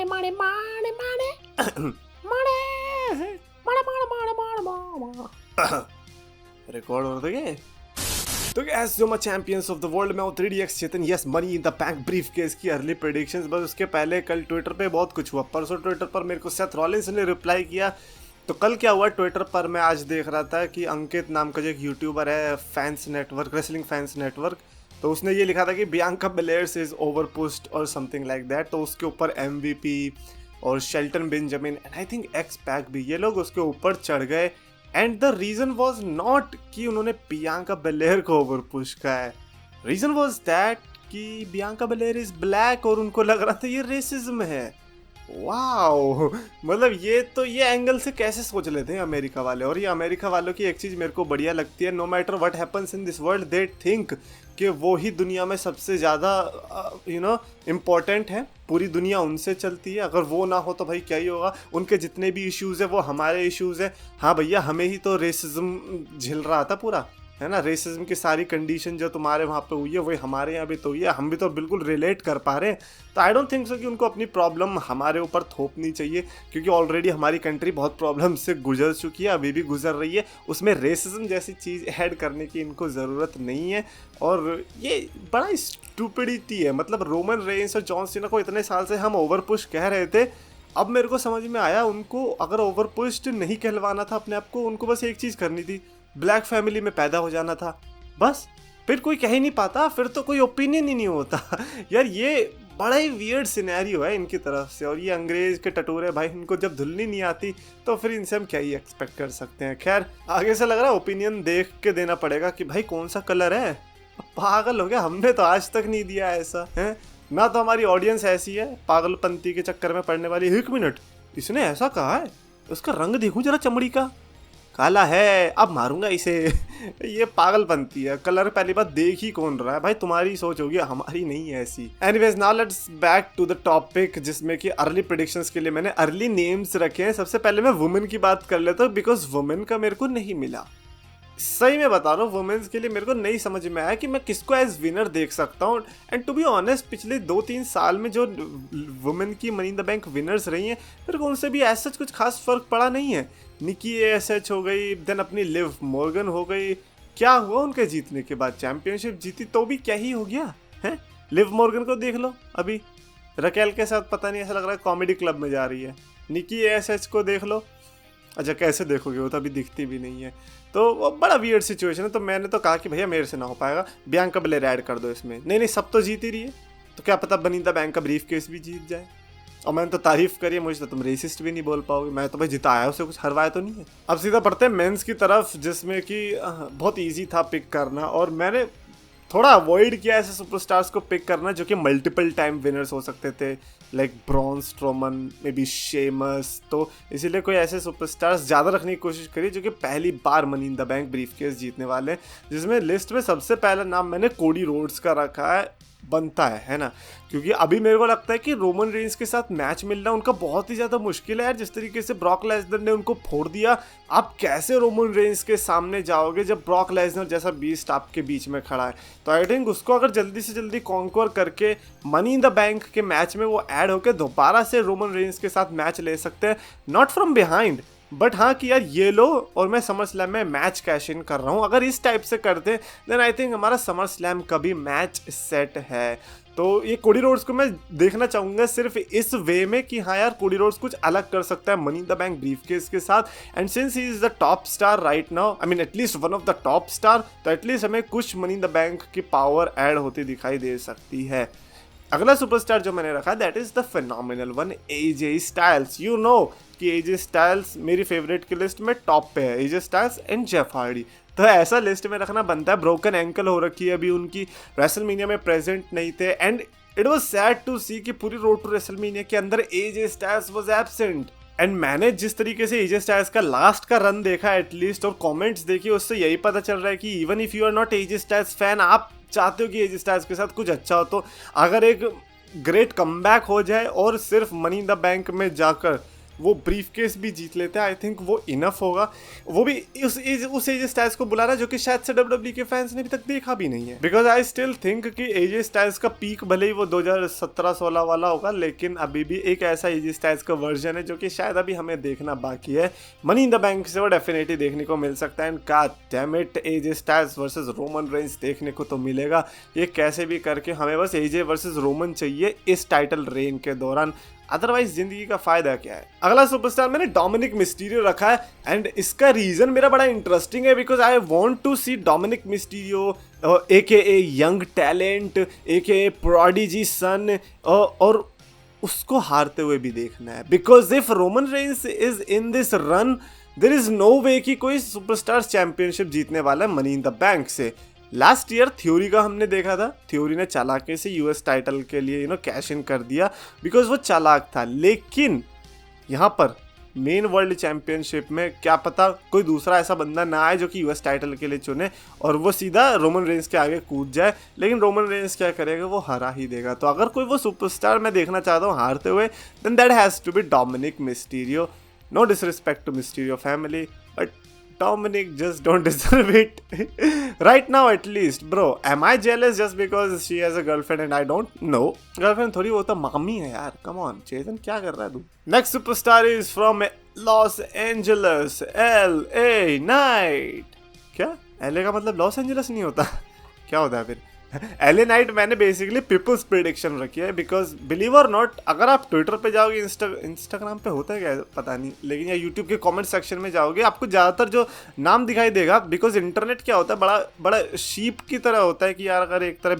माने माने माने माने माने माने माने माने माने रिकॉर्ड हो रहा है तो गैस जो मैं चैंपियंस ऑफ द वर्ल्ड में 3DX Chetan yes money in the bank brief case की अर्ली प्रेडिक्शंस। बस उसके पहले कल ट्विटर पे बहुत कुछ हुआ। परसों ट्विटर पर मेरे को सेथ रॉलिंस ने रिप्लाई किया। तो कल क्या हुआ ट्विटर पर मैं आज देख रहा था कि अंकित नाम का जो एक यूट्यूबर है fans network wrestling fans network, तो उसने ये लिखा था कि Bianca Belair's is over pushed और समथिंग लाइक दैट। तो उसके ऊपर MVP और Shelton Benjamin and I think X Pac भी ये लोग उसके ऊपर चढ़ गए। And the reason was not कि उन्होंने बियांका बेलेयर को ओवर पुश किया है, रीजन वॉज दैट कि बियांका बेलेयर इज ब्लैक और उनको लग रहा था ये रेसिज्म है। वाओ, मतलब ये एंगल से कैसे सोच लेते हैं अमेरिका वाले। और ये अमेरिका वालों की एक चीज़ मेरे को बढ़िया लगती है, no matter what happens in this world they think कि वो ही दुनिया में सबसे ज़्यादा इम्पोर्टेंट है, पूरी दुनिया उनसे चलती है। अगर वो ना हो तो भाई क्या ही होगा। उनके जितने भी इश्यूज़ है वो हमारे इश्यूज़ है। हाँ भैया, हमें ही तो रेसिज्म झेल रहा था पूरा, है ना। रेसिज्म की सारी कंडीशन जो तुम्हारे वहाँ पे हुई है वही हमारे यहाँ भी तो हुई है, हम भी तो बिल्कुल रिलेट कर पा रहे हैं। तो आई डोंट थिंक सो कि उनको अपनी प्रॉब्लम हमारे ऊपर थोपनी चाहिए, क्योंकि ऑलरेडी हमारी कंट्री बहुत प्रॉब्लम से गुजर चुकी है, अभी भी गुजर रही है। उसमें रेसिज्म जैसी चीज़ ऐड करने की इनको ज़रूरत नहीं है। और ये बड़ा स्टूपिडिटी है। मतलब रोमन रेंस और जॉन सीना को इतने साल से हम ओवर पुश कह रहे थे, अब मेरे को समझ में आया उनको अगर ओवर पुश्ड नहीं कहलवाना था अपने आप को, उनको बस एक चीज़ करनी थी, ब्लैक फैमिली में पैदा हो जाना था बस। फिर कोई कह ही नहीं पाता, फिर तो कोई ओपिनियन ही नहीं होता। यार ये बड़ा ही वियर्ड सिनेरियो है इनकी तरफ से। और ये अंग्रेज के टटोरे भाई, इनको जब धुलनी नहीं आती तो फिर इनसे हम क्या ही एक्सपेक्ट कर सकते हैं। खैर आगे से लग रहा है ओपिनियन देख के देना पड़ेगा कि भाई कौन सा कलर है। पागल हो गया, हमने तो आज तक नहीं दिया ऐसा है ना। तो हमारी ऑडियंस ऐसी है पागलपंती के चक्कर में पड़ने वाली। 1 मिनट, इसने ऐसा कहा है, उसका रंग देखूं जरा, चमड़ी का काला है, अब मारूंगा इसे। ये पागलपंती है। कलर पहली बात देख ही कौन रहा है भाई, तुम्हारी सोच होगी, हमारी नहीं है ऐसी। Anyways now let's back to the topic, जिसमें कि अर्ली प्रेडिक्शंस के लिए मैंने अर्ली नेम्स रखे हैं। सबसे पहले मैं वुमेन की बात कर लेता हूँ, बिकॉज वुमेन का मेरे को नहीं मिला। सही में बता रहा हूँ, वुमेन्स के लिए मेरे को नहीं समझ में आया कि मैं किसको एज विनर देख सकता हूँ। एंड टू बी ऑनेस्ट पिछले 2-3 साल में जो वुमेन की money in the bank winners रही हैं, मेरे को उनसे भी ऐसा कुछ खास फर्क पड़ा नहीं है। निकी ASH हो गई, देन अपनी लिव मॉर्गन हो गई। क्या हुआ उनके जीतने के बाद? चैंपियनशिप जीती तो भी क्या ही हो गया है। लिव मॉर्गन को देख लो, अभी रकेल के साथ पता नहीं, ऐसा लग रहा है कॉमेडी क्लब में जा रही है। निकी ASH को देख लो, अच्छा कैसे देखोगे, वो तो अभी दिखती भी नहीं है। तो वो बड़ा वियर्ड सिचुएशन है। तो मैंने तो कहा कि भैया मेरे से ना हो पाएगा, बियांका बेलेयर ऐड कर दो इसमें। नहीं सब तो जीत ही रही है, तो क्या पता मनी इन द बैंक का ब्रीफ केस भी जीत जाए। और मैंने तो तारीफ करी है, मुझे तो तुम रेसिस्ट भी नहीं बोल पाओगे। मैं तो भाई जिताया, उसे कुछ हरवाया तो नहीं है। अब सीधा पढ़ते हैं मेंस की तरफ, जिसमें कि बहुत ईजी था पिक करना। और मैंने थोड़ा अवॉइड किया ऐसे सुपरस्टार्स को पिक करना जो कि मल्टीपल टाइम विनर्स हो सकते थे, like Braun Strowman, may be Sheamus. तो इसीलिए कोई ऐसे सुपरस्टार्स ज़्यादा रखने की कोशिश करी जो कि पहली बार money in the bank briefcase जीतने वाले हैं। जिसमें लिस्ट में सबसे पहला नाम मैंने कोडी रोड्स का रखा है, बनता है ना। क्योंकि अभी मेरे को लगता है कि रोमन रेंस के साथ मैच मिलना उनका बहुत ही ज़्यादा मुश्किल है यार। जिस तरीके से ब्रॉक लेसनर ने उनको फोड़ दिया, आप कैसे रोमन रेंस के सामने जाओगे जब ब्रॉक लेसनर जैसा बीस्ट आपके बीच में खड़ा है। तो आई थिंक उसको अगर जल्दी से जल्दी कॉन्क्वर करके मनी इन द बैंक के मैच में वो ऐड होकर दोबारा से रोमन रेंस के साथ मैच ले सकते हैं, नॉट फ्रॉम बिहाइंड, बट हाँ कि यार ये लो और मैं समर स्लैम में मैच कैश इन कर रहा हूँ। अगर इस टाइप से करते देन आई थिंक हमारा समर स्लैम का भी मैच सेट है। तो ये कोडी रोड्स को मैं देखना चाहूँगा सिर्फ इस वे में कि हाँ यार कोडी रोड्स कुछ अलग कर सकता है money in the bank brief case के साथ। And since he is the top star right now, I mean at least one of the top star, तो एटलीस्ट हमें कुछ मनी इन द बैंक की पावर ऐड होती दिखाई दे सकती है। अगला सुपरस्टार जो मैंने रखा that is the phenomenal one, AJ styles. You know कि AJ स्टाइल्स मेरी फेवरेट की लिस्ट में टॉप पे है, AJ styles and Jeff Hardy. तो ऐसा लिस्ट में रखना बनता है। ब्रोकन एंकल हो रखी है अभी उनकी, रेसलमेनिया में प्रेजेंट नहीं थे। And it was sad to see कि पूरी रोड टू रेसलमेनिया के अंदर AJ स्टाइल्स वाज एब्सेंट। एंड मैंने जिस तरीके से AJ स्टाइल्स का लास्ट का रन देखा एटलीस्ट, और कमेंट्स देखी, उससे यही पता चल रहा है कि even if you are not AJ Styles fan, आप चाहते हो कि AJ स्टाइल्स के साथ कुछ अच्छा हो। तो अगर एक ग्रेट कमबैक हो जाए और सिर्फ मनी इन द बैंक में जाकर वो ब्रीफ केस भी जीत लेते हैं, आई थिंक वो इनफ होगा। वो भी उस एजे स्टाइल्स को बुलाना जो कि शायद से WWE के फैंस ने अभी तक देखा भी नहीं है, बिकॉज आई स्टिल थिंक कि एजे स्टाइल्स का पीक भले ही वो 2017-16 वाला होगा, लेकिन अभी भी एक ऐसा एजे स्टाइल्स का वर्जन है जो कि शायद अभी हमें देखना बाकी है। मनी इन द बैंक से वो डेफिनेटली देखने को मिल सकता है, and god damn it AJ Styles versus Roman Reigns देखने को तो मिलेगा। ये कैसे भी करके हमें बस एजे वर्सेस रोमन चाहिए इस टाइटल रेन के दौरान, अदरवाइज जिंदगी का फायदा क्या है। अगला सुपरस्टार मैंने डोमिनिक मिस्टीरियो रखा है, एंड इसका रीजन मेरा बड़ा इंटरेस्टिंग है, because I want to see Dominik Mysterio AKA young talent, AKA prodigy son, और उसको हारते हुए भी देखना है, because if Roman Reigns is in this run there is no way कि कोई सुपरस्टार चैंपियनशिप जीतने वाला है मनी इन द बैंक से। लास्ट ईयर थ्योरी का हमने देखा था, थ्योरी ने चालाकी से यूएस टाइटल के लिए कैश इन कर दिया बिकॉज वो चालाक था, लेकिन यहाँ पर मेन वर्ल्ड चैंपियनशिप में क्या पता कोई दूसरा ऐसा बंदा ना आए जो कि यूएस टाइटल के लिए चुने और वो सीधा रोमन रेंस के आगे कूद जाए, लेकिन रोमन रेंस क्या करेगा, वो हरा ही देगा। तो अगर कोई वो सुपरस्टार मैं देखना चाहता हूँ हारते हुए, then that has to be Dominik Mysterio. No disrespect to Mysterio family, but Dominic just don't deserve it right now at least. Bro, am I jealous just because she has a girlfriend and I don't? No. Girlfriend थोड़ी, वो तो मामी है यार. Come on, चेतन क्या कर रहा है तू? Next superstar is from Los Angeles, LA Knight. क्या? LA का मतलब लॉस एंजलस नहीं होता? क्या होता है फिर? LA Knight मैंने बेसिकली पीपल्स प्रेडिक्शन रखी है, बिकॉज बिलीव और नॉट अगर आप ट्विटर पे जाओगे, इंस्टाग्राम पे होता है क्या पता नहीं, लेकिन या यूट्यूब के कमेंट सेक्शन में जाओगे आपको ज़्यादातर जो नाम दिखाई देगा, बिकॉज इंटरनेट क्या होता है बड़ा बड़ा शीप की तरह होता है कि यार अगर एक तरह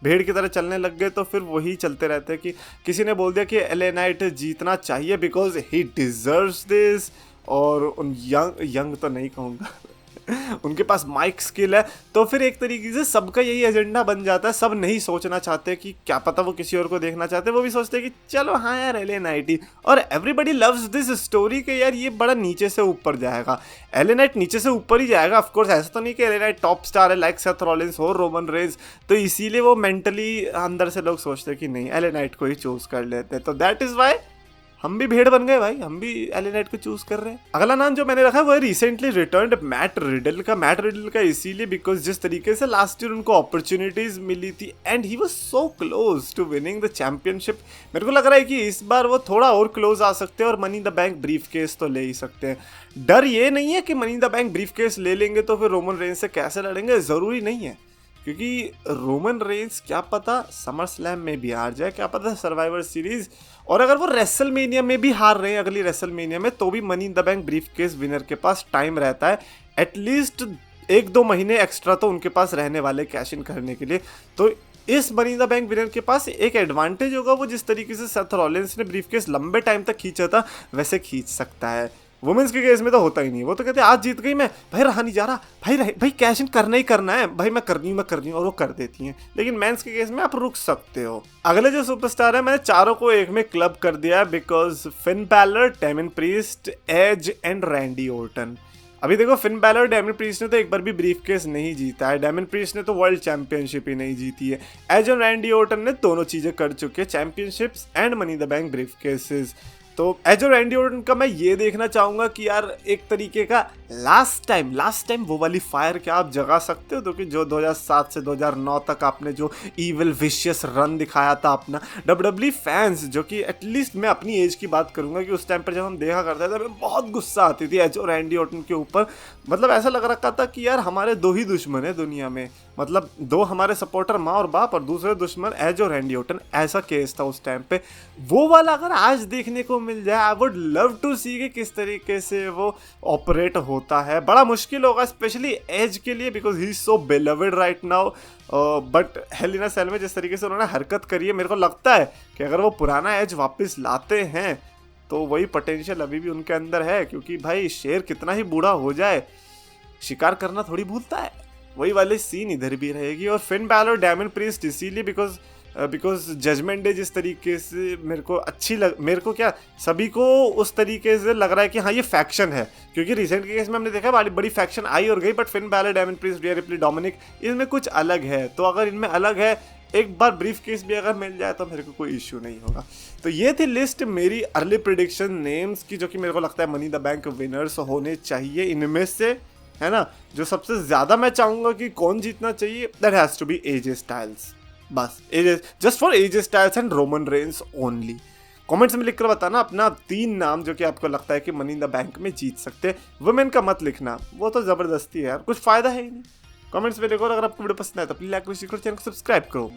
भेड़ की तरह चलने लग गए तो फिर वही चलते रहते हैं कि किसी ने बोल दिया कि LA Knight जीतना चाहिए बिकॉज ही डिजर्व्स दिस, और उन यंग तो नहीं कहूँगा उनके पास माइक स्किल है, तो फिर एक तरीके से सबका यही एजेंडा बन जाता है। सब नहीं सोचना चाहते कि क्या पता वो किसी और को देखना चाहते, वो भी सोचते हैं कि चलो हाँ यार LA Knight ही, और एवरीबडी लव्स दिस स्टोरी के यार ये बड़ा नीचे से ऊपर जाएगा, LA Knight नीचे से ऊपर ही जाएगा। ऑफ कोर्स ऐसा तो नहीं कि LA Knight टॉप स्टार है लाइक सेथ रॉलिंस और रोमन रेंस, तो इसीलिए वो मेंटली अंदर से लोग सोचते हैं कि नहीं LA Knight को ही चूज कर लेते हैं, तो दैट इज वाई हम भी भेड़ बन गए भाई, हम भी LA Knight को चूज कर रहे हैं। अगला नाम जो मैंने रखा है वो है रिसेंटली रिटर्न्ड मैट रिडल का इसीलिए बिकॉज जिस तरीके से लास्ट ईयर उनको अपॉर्चुनिटीज मिली थी and he was so close to winning the championship, मेरे को लग रहा है कि इस बार वो थोड़ा और क्लोज आ सकते हैं और money in the bank brief case तो ले ही सकते हैं। डर ये नहीं है कि money in the bank brief case ले लेंगे तो फिर रोमन रेंस से कैसे लड़ेंगे, जरूरी नहीं है, क्योंकि रोमन रेंस क्या पता समर स्लैम में भी हार जाए, क्या पता सर्वाइवर सीरीज, और अगर वो रेसलमेनिया में भी हार रहे हैं अगली रेसलमेनिया में, तो भी money in the bank brief case winner के पास टाइम रहता है, एटलीस्ट 1-2 महीने एक्स्ट्रा तो उनके पास रहने वाले कैश इन करने के लिए। तो इस money in the bank winner के पास एक एडवांटेज होगा, वो जिस तरीके से सेथ रॉलिंस ने ब्रीफ केस लंबे टाइम तक खींचा था वैसे खींच सकता है। वुमेन्स के केस में तो होता ही नहीं, वो तो कहते हैं आज जीत गई मैं, भाई रहा नहीं जा रहा, भाई कैश इन करना ही करना है, भाई मैं करनी हूँ और वो कर देती हैं। लेकिन मेंस के केस में आप रुक सकते हो। अगले जो सुपरस्टार है मैंने चारों को एक में क्लब कर दिया है, because Finn Balor, Damian Priest, Edge and Randy Orton. अभी देखो फिन बैलर, डेमिन प्रीस्ट ने तो एक बार भी ब्रीफ केस नहीं जीता है, डेमिन प्रीस्ट ने तो वर्ल्ड चैंपियनशिप ही नहीं जीती है, एज और रैंडी ऑर्टन ने दोनों चीजें कर चुके हैं, championships and money in the bank brief cases. तो एज और रैंडी ऑर्टन का मैं ये देखना चाहूंगा कि यार एक तरीके का लास्ट टाइम वो वाली फायर क्या आप जगा सकते हो, क्योंकि जो 2007 से 2009 तक आपने जो इविल विशियस रन दिखाया था अपना, WWE फैंस जो कि एटलीस्ट मैं अपनी एज की बात करूंगा कि उस टाइम पर जब हम देखा करते थे हमें बहुत गुस्सा आती थी एज और रैंडी ऑर्टन के ऊपर, मतलब ऐसा लग रखा था कि यार हमारे 2 ही दुश्मन है दुनिया में, मतलब 2 हमारे सपोर्टर माँ और बाप और दूसरे दुश्मन एज और रैंडी ऑर्टन, ऐसा केस था उस टाइम पे। वो वाला अगर आज देखने को मिल जाए, I would love to see कि किस तरीके से वो ऑपरेट होता है। बड़ा मुश्किल होगा स्पेशली एज के लिए, because he is so beloved right now, but Hell in a Cell में जिस तरीके से उन्होंने हरकत करी है, मेरे को लगता है कि अगर वो पुराना एज वापस लाते हैं तो वही पोटेंशियल अभी भी उनके अंदर है, क्योंकि भाई शेर कितना ही बूढ़ा हो जाए शिकार करना थोड़ी भूलता है, वही वाली सीन इधर भी रहेगी। और फिन बैलर, डेमिन प्रीस्ट इसीलिए बिकॉज जजमेंट डे जिस तरीके से मेरे को क्या सभी को उस तरीके से लग रहा है कि हाँ ये फैक्शन है, क्योंकि रिसेंट के केस में हमने देखा बड़ी फैक्शन आई और गई, but Finn Balor, Damian Priest, Rhea Ripley, Dominik, इनमें कुछ अलग है। तो अगर इनमें अलग है एक बार ब्रीफ केस भी अगर मिल जाए तो मेरे को कोई इश्यू नहीं होगा। तो ये थी लिस्ट मेरी अर्ली प्रिडिक्शन नेम्स की, जो कि मेरे को लगता है मनी द बैंक विनर्स होने चाहिए इनमें से, है ना। जो सबसे ज़्यादा मैं चाहूँगा कि कौन जीतना चाहिए, that has to be AJ Styles. बस AJ, just for AJ Styles and Roman Reigns only. Comments में लिखकर बताना अपना 3 नाम जो कि आपको लगता है कि मनी इन द बैंक में जीत सकते हैं। वुमेन का मत लिखना, वो तो ज़बरदस्ती है यार, कुछ फ़ायदा है ही नहीं। कमेंट्स में देखो, अगर आपको वीडियो पसंद आए तो प्लीज लाइक करो, चैनल को सब्सक्राइब करो।